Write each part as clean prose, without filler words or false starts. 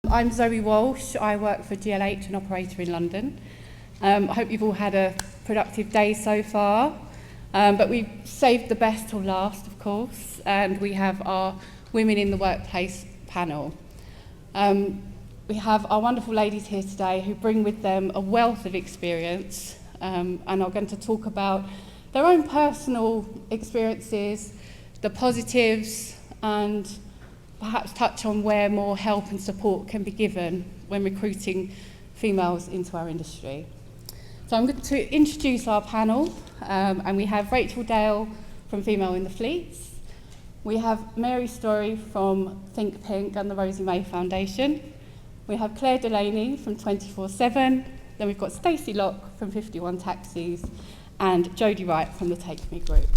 I'm Zoe Walsh. I work for GLH, an operator in London. I hope you've all had a productive day so far, but we've saved the best till last, of course, and we have our Women in the Workplace panel. We have our wonderful ladies here today who bring with them a wealth of experience and are going to talk about their own personal experiences, the positives, and perhaps touch on where more help and support can be given when recruiting females into our industry. So I'm going to introduce our panel, and we have Rachel Dale from Female in the Fleets. We have Mary Story from Think Pink and the Rosie May Foundation. We have Claire Delaney from 24/7. Then we've got Stacey Locke from 51 Taxis and Jodie Wright from the Take Me Group.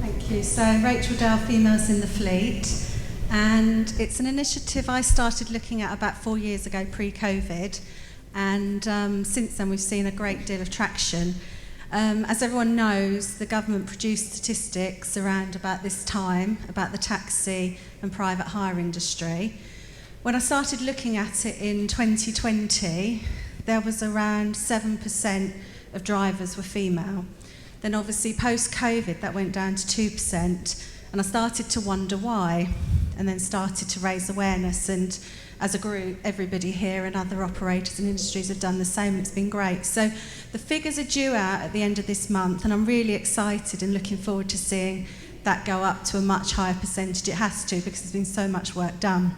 Thank you. So Rachel Dale, Females in the Fleet. And it's an initiative I started looking at about 4 years ago, pre-COVID, and since then we've seen a great deal of traction. As everyone knows, the government produced statistics around about this time about the taxi and private hire industry. When I started looking at it in 2020, there was around 7% of drivers were female. Then obviously post-COVID that went down to 2%, and I started to wonder why, and then started to raise awareness, and as a group, everybody here and other operators and industries have done the same. It's been great. So the figures are due out at the end of this month, and I'm really excited and looking forward to seeing that go up to a much higher percentage. It has to, because there's been so much work done.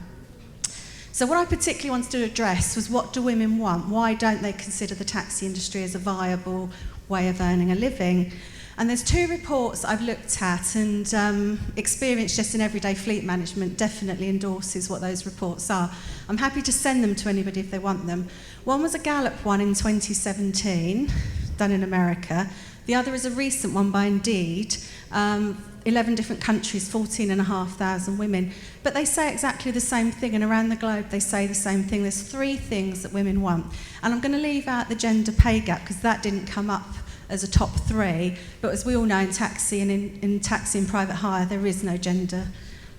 So what I particularly wanted to address was, what do women want? Why don't they consider the taxi industry as a viable way of earning a living? And there's two reports I've looked at, and experience just in everyday fleet management definitely endorses what those reports are. I'm happy to send them to anybody if they want them. One was a Gallup one in 2017, done in America. The other is a recent one by Indeed, 11 different countries, 14,500 women. But they say exactly the same thing, and around the globe they say the same thing. There's three things that women want. And I'm going to leave out the gender pay gap, because that didn't come up as a top three, but as we all know, in taxi and in taxi and private hire, there is no gender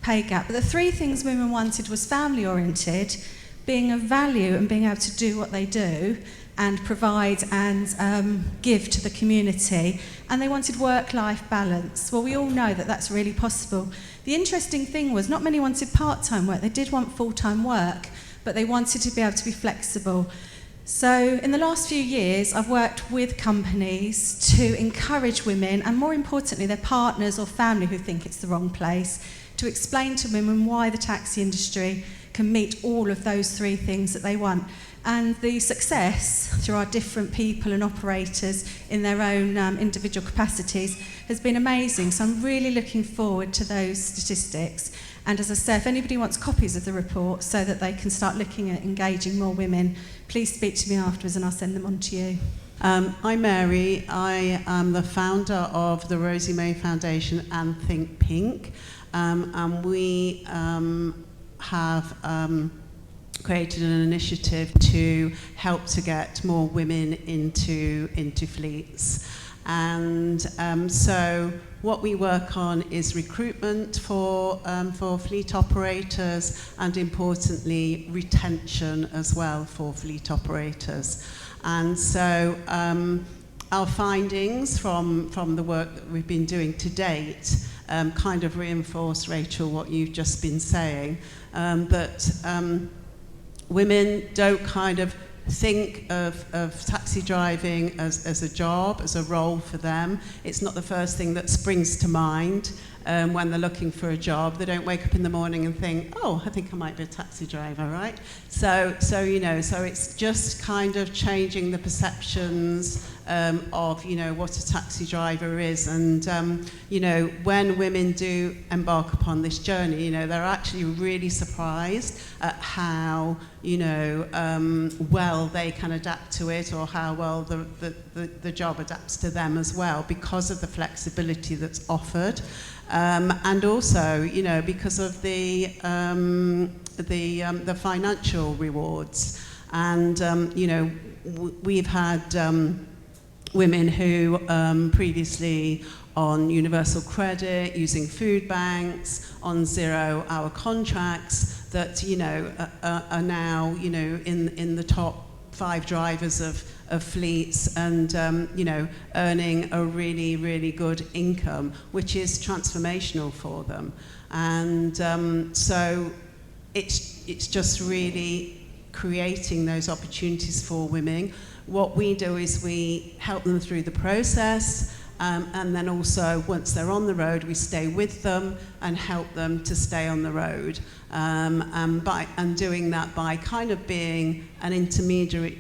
pay gap. But the three things women wanted was family-oriented, being of value and being able to do what they do and provide and give to the community, and they wanted work-life balance. Well, we all know that that's really possible. The interesting thing was, not many wanted part-time work. They did want full-time work, but they wanted to be able to be flexible. So in the last few years, I've worked with companies to encourage women, and more importantly, their partners or family who think it's the wrong place, to explain to women why the taxi industry can meet all of those three things that they want. And the success, through our different people and operators in their own individual capacities, has been amazing. So I'm really looking forward to those statistics. And as I said, if anybody wants copies of the report so that they can start looking at engaging more women, please speak to me afterwards and I'll send them on to you. I'm Mary. I am the founder of the Rosie May Foundation and Think Pink. And we have created an initiative to help to get more women into fleets. And so what we work on is recruitment for fleet operators, and importantly, retention as well for fleet operators. And so our findings from the work that we've been doing to date kind of reinforce, Rachel, what you've just been saying, that women don't kind of think of taxi driving as a job, as a role for them. It's not the first thing that springs to mind when they're looking for a job. They don't wake up in the morning and think, oh, I think I might be a taxi driver, right? So it's just kind of changing the perceptions of, what a taxi driver is. And, when women do embark upon this journey, they're actually really surprised at how, well they can adapt to it, or how well the job adapts to them as well, because of the flexibility that's offered. And also, because of the financial rewards. And, we've had women who previously on universal credit, using food banks, on 0-hour contracts, that, you know, are now, you know, in the top 5 drivers of fleets and, you know, earning a really, really good income, which is transformational for them. And so it's just really creating those opportunities for women. What we do is we help them through the process, and then also once they're on the road, we stay with them and help them to stay on the road, and doing that by kind of being an intermediary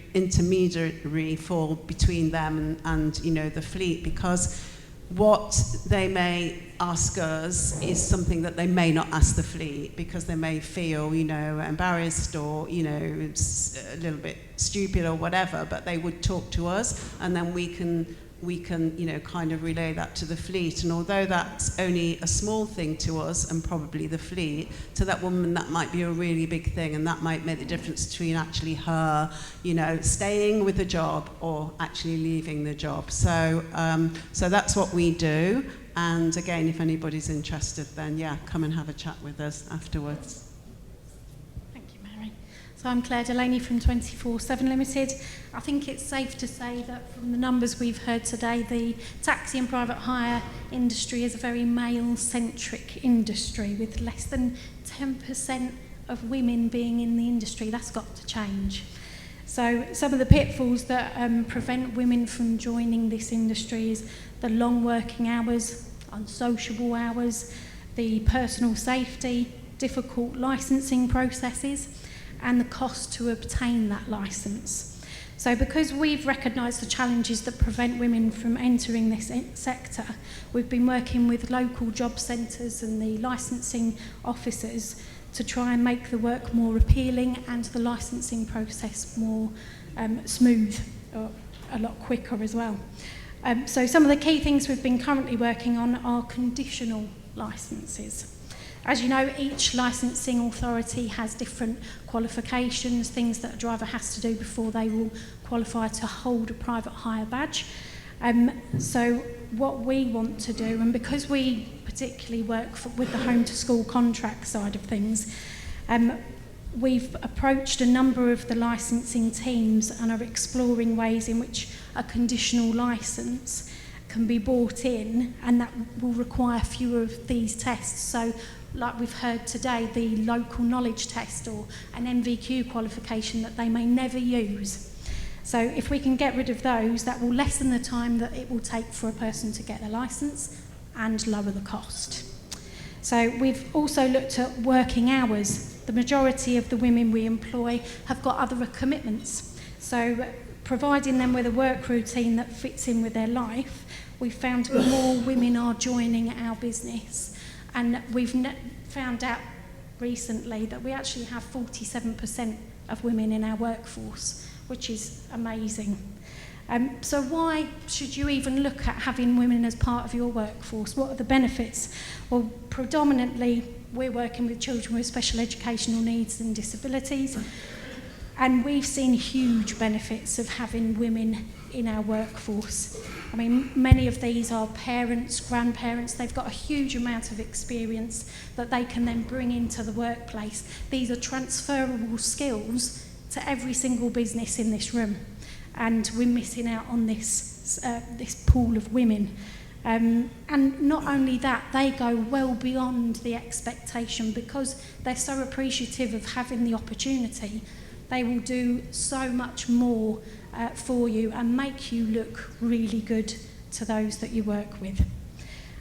for between them and you know, the fleet, because what they may ask us is something that they may not ask the fleet, because they may feel, you know, embarrassed or, you know, it's a little bit stupid or whatever, but they would talk to us, and then we can, you know, kind of relay that to the fleet. And although that's only a small thing to us and probably the fleet, to that woman that might be a really big thing, and that might make the difference between actually her, you know, staying with the job or actually leaving the job. So so that's what we do. And again, if anybody's interested, then yeah, come and have a chat with us afterwards. Thank you, Mary. So I'm Claire Delaney from 24/7 Limited. I think it's safe to say that from the numbers we've heard today, the taxi and private hire industry is a very male-centric industry, with less than 10% of women being in the industry. That's got to change. So some of the pitfalls that prevent women from joining this industry is the long working hours, unsociable hours, the personal safety, difficult licensing processes, and the cost to obtain that licence. So because we've recognised the challenges that prevent women from entering this sector, we've been working with local job centres and the licensing officers to try and make the work more appealing and the licensing process more smooth, or a lot quicker as well. So some of the key things we've been currently working on are conditional licences. As you know, each licensing authority has different qualifications, things that a driver has to do before they will qualify to hold a private hire badge. So what we want to do, and because we particularly work with the home to school contract side of things, we've approached a number of the licensing teams and are exploring ways in which a conditional licence can be brought in, and that will require fewer of these tests. So like we've heard today, the local knowledge test or an NVQ qualification that they may never use. So if we can get rid of those, that will lessen the time that it will take for a person to get their licence and lower the cost. So we've also looked at working hours. The majority of the women we employ have got other commitments. So providing them with a work routine that fits in with their life, we've found more women are joining our business. And we've found out recently that we actually have 47% of women in our workforce, which is amazing. So why should you even look at having women as part of your workforce? What are the benefits? Well, predominantly we're working with children with special educational needs and disabilities, and we've seen huge benefits of having women in our workforce. I mean, many of these are parents, grandparents. They've got a huge amount of experience that they can then bring into the workplace. These are transferable skills to every single business in this room, and we're missing out on this pool of women. And not only that, they go well beyond the expectation because they're so appreciative of having the opportunity. They will do so much more for you and make you look really good to those that you work with.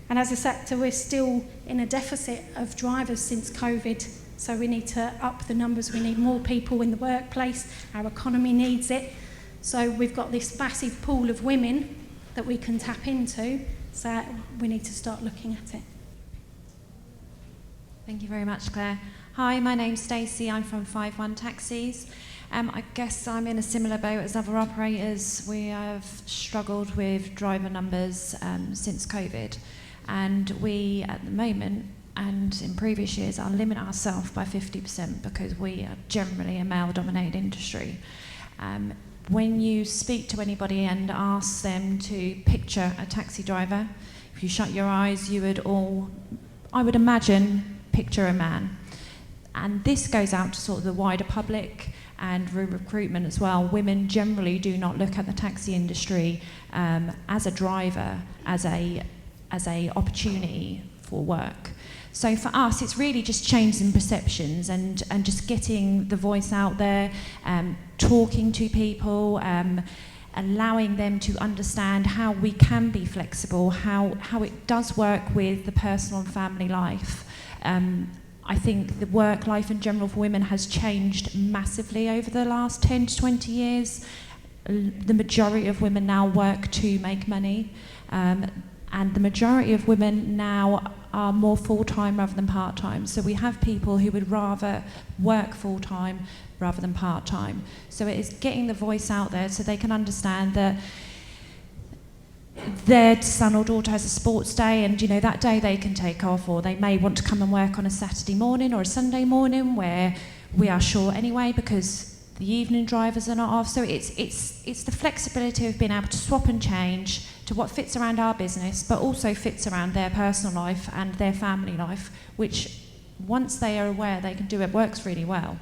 And as a sector, we're still in a deficit of drivers since COVID, so we need to up the numbers. We need more people in the workplace. Our economy needs it. So we've got this massive pool of women that we can tap into, so we need to start looking at it. Thank you very much, Claire. Hi, my name's Stacey. I'm from 51 Taxis. I guess I'm in a similar boat as other operators. We have struggled with driver numbers since COVID, and we, at the moment, and in previous years, are limit ourselves by 50% because we are generally a male-dominated industry. When you speak to anybody and ask them to picture a taxi driver, if you shut your eyes, you would all, I would imagine, picture a man. And this goes out to sort of the wider public and recruitment as well. Women generally do not look at the taxi industry as a driver, as a opportunity for work. So for us, it's really just changing perceptions and just getting the voice out there, talking to people, allowing them to understand how we can be flexible, how it does work with the personal and family life. I think the work life in general for women has changed massively over the last 10 to 20 years. The majority of women now work to make money, and the majority of women now are more full-time rather than part-time. So we have people who would rather work full-time rather than part-time. So it is getting the voice out there so they can understand that their son or daughter has a sports day, and that day they can take off, or they may want to come and work on a Saturday morning or a Sunday morning where we are short anyway because the evening drivers are not off. So it's the flexibility of being able to swap and change to what fits around our business, but also fits around their personal life and their family life, which once they are aware they can do it, works really well.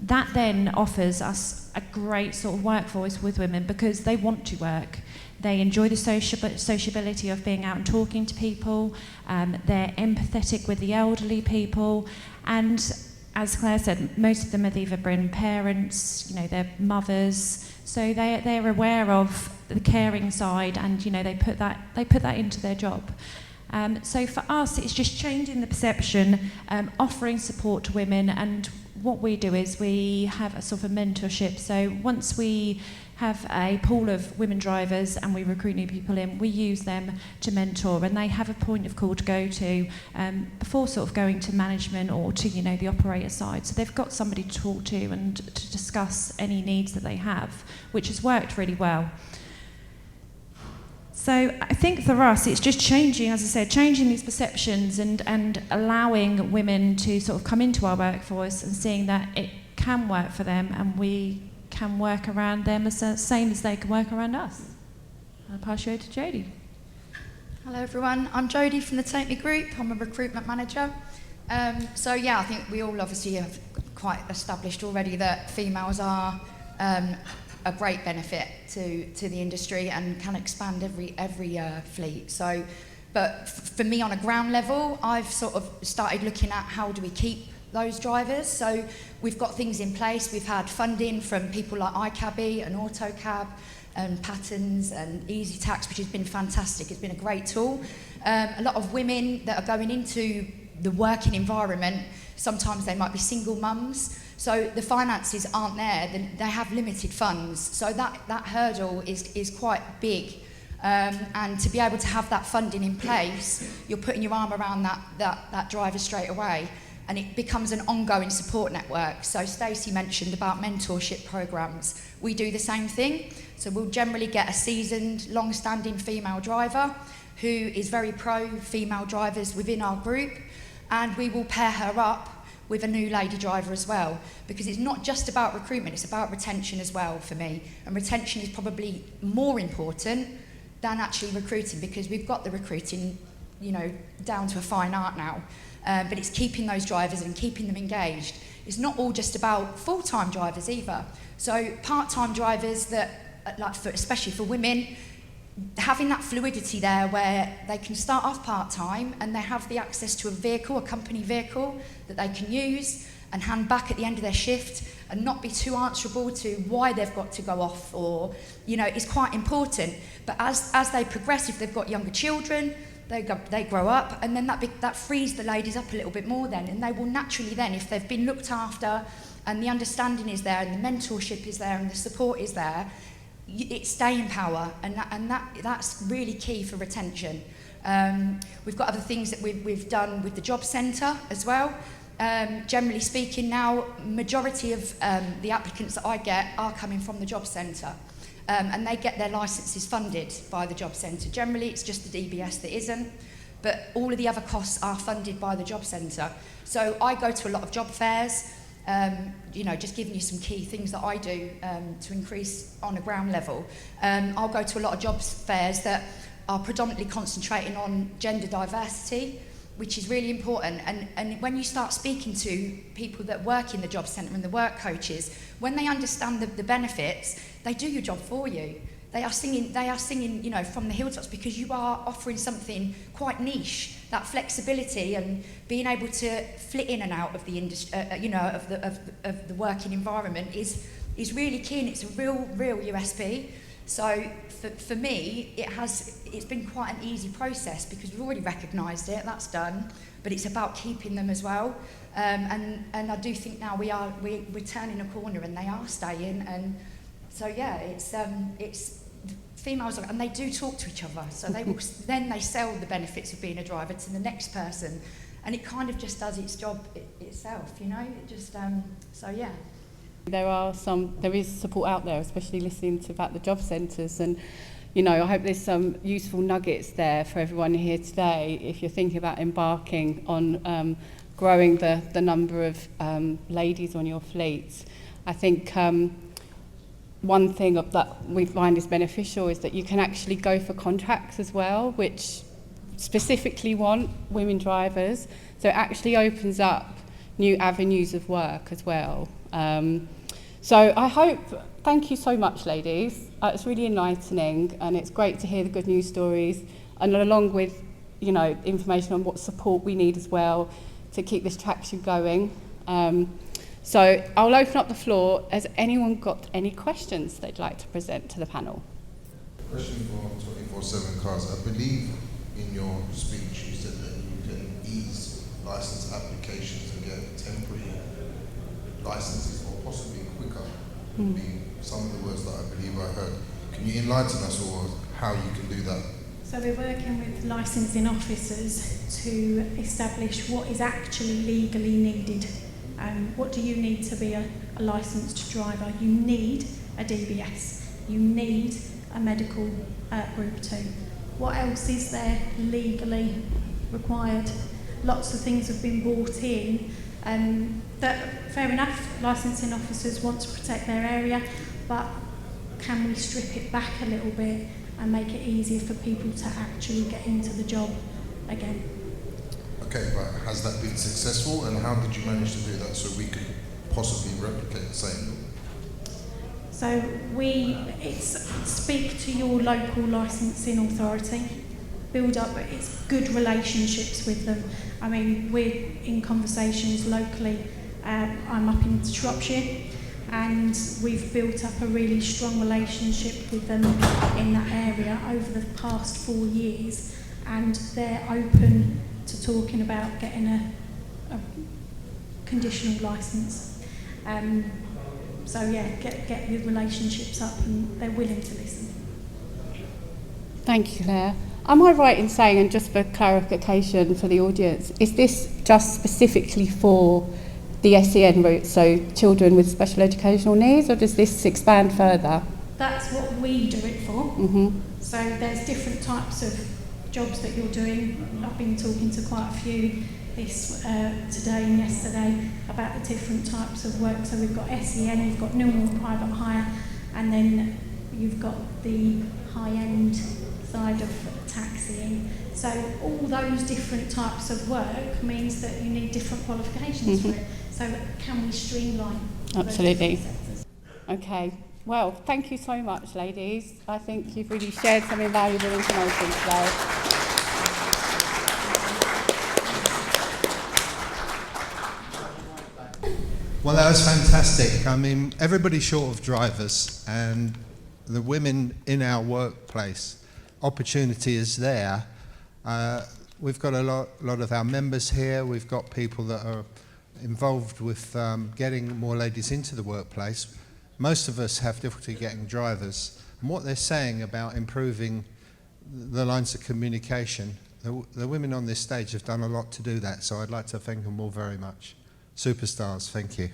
That then offers us a great sort of workforce with women because they want to work. They enjoy the sociability of being out and talking to people. They're empathetic with the elderly people. And as Claire said, most of them have either been parents, they're mothers. So they're aware of the caring side, and they put that into their job. So for us, it's just changing the perception, offering support to women, and what we do is we have a sort of mentorship. So once we have a pool of women drivers and we recruit new people in, we use them to mentor, and they have a point of call to go to before sort of going to management or to the operator side. So they've got somebody to talk to and to discuss any needs that they have, which has worked really well. So I think for us, it's just changing, as I said, changing these perceptions and allowing women to sort of come into our workforce and seeing that it can work for them, and we can work around them the same as they can work around us. I'll pass you over to Jodie. Hello everyone, I'm Jodie from the Take Me Group. I'm a recruitment manager. I think we all obviously have quite established already that females are a great benefit to the industry and can expand every fleet. So, but for me on a ground level, I've sort of started looking at how do we keep those drivers. So we've got things in place. We've had funding from people like iCabby and AutoCab and Patterns and Easy Tax, which has been fantastic. It's been a great tool. A lot of women that are going into the working environment, sometimes they might be single mums, so the finances aren't there, then they have limited funds. So that hurdle is quite big. And to be able to have that funding in place, you're putting your arm around that driver straight away, and it becomes an ongoing support network. So Stacey mentioned about mentorship programs. We do the same thing. So we'll generally get a seasoned, long-standing female driver who is very pro female drivers within our group, and we will pair her up with a new lady driver as well, because it's not just about recruitment, it's about retention as well for me. And retention is probably more important than actually recruiting, because we've got the recruiting, down to a fine art now. But it's keeping those drivers and keeping them engaged. It's not all just about full-time drivers either. So part-time drivers that, especially for women, having that fluidity there where they can start off part-time and they have the access to a vehicle, a company vehicle that they can use and hand back at the end of their shift and not be too answerable to why they've got to go off, or, is quite important. But as they progress, if they've got younger children, they grow up, and then that frees the ladies up a little bit more then, and they will naturally then, if they've been looked after and the understanding is there and the mentorship is there and the support is there, it's staying power, and that's really key for retention. We've got other things that we've done with the job centre as well. Generally speaking now, majority of the applicants that I get are coming from the job centre. And they get their licences funded by the job centre. Generally, it's just the DBS that isn't, but all of the other costs are funded by the job centre. So I go to a lot of job fairs, just giving you some key things that I do to increase on a ground level. I'll go to a lot of job fairs that are predominantly concentrating on gender diversity, which is really important. And when you start speaking to people that work in the job centre and the work coaches, when they understand the benefits, they do your job for you. They are singing, you know, from the hilltops, because you are offering something quite niche. That flexibility and being able to flit in and out of the industry, you know, of the working environment is really key, and it's a real USP. So for me, it's been quite an easy process, because we've already recognised it. That's done, but it's about keeping them as well. And I do think now we're turning a corner, and they are staying. And so yeah, it's females, and they do talk to each other. So they will then they sell the benefits of being a driver to the next person, and it kind of just does its job itself, you know. It just so yeah. There is support out there, especially listening to about the job centres, and you know, I hope there's some useful nuggets there for everyone here today if you're thinking about embarking on growing the number of ladies on your fleet. I think one thing that we find is beneficial is that you can actually go for contracts as well, which specifically want women drivers, so it actually opens up new avenues of work as well. So I hope, thank you so much, ladies. It's really enlightening, and it's great to hear the good news stories, and along with, you know, information on what support we need as well to keep this traction going. So I'll open up the floor. Has anyone got any questions they'd like to present to the panel? Question for 24/7 cars. I believe in your speech you said that you can ease license applications and get temporary licenses, or possibly quicker, would be some of the words that I believe I heard. Can you enlighten us or how you can do that? So we're working with licensing officers to establish what is actually legally needed. What do you need to be a licensed driver? You need a DBS. You need a medical Group 2. What else is there legally required? Lots of things have been brought in. That, fair enough, licensing officers want to protect their area, but can we strip it back a little bit and make it easier for people to actually get into the job again? Okay, but has that been successful, and how did you manage to do that so we could possibly replicate the same? So it's speak to your local licensing authority, build up good relationships with them. I mean, we're in conversations locally. I'm up in Shropshire, and we've built up a really strong relationship with them in that area over the past 4 years, and they're open to talking about getting a conditional licence. So yeah, get your relationships up, and they're willing to listen. Thank you, Claire. Am I right in saying, and just for clarification for the audience, is this just specifically for the SEN route, so children with special educational needs, or does this expand further? That's what we do it for. Mm-hmm. So there's different types of jobs that you're doing. I've been talking to quite a few today and yesterday about the different types of work. So we've got SEN, you've got normal private hire, and then you've got the high-end side of taxiing. So all those different types of work means that you need different qualifications for it. So can we streamline? Absolutely. Okay. Well, thank you so much, ladies. I think you've really shared some invaluable information today. Well, that was fantastic. I mean, everybody's short of drivers, and the women in our workplace, opportunity is there. We've got a lot of our members here. We've got people that are involved with getting more ladies into the workplace. Most of us have difficulty getting drivers. And what they're saying about improving the lines of communication, the women on this stage have done a lot to do that. So I'd like to thank them all very much. Superstars, thank you.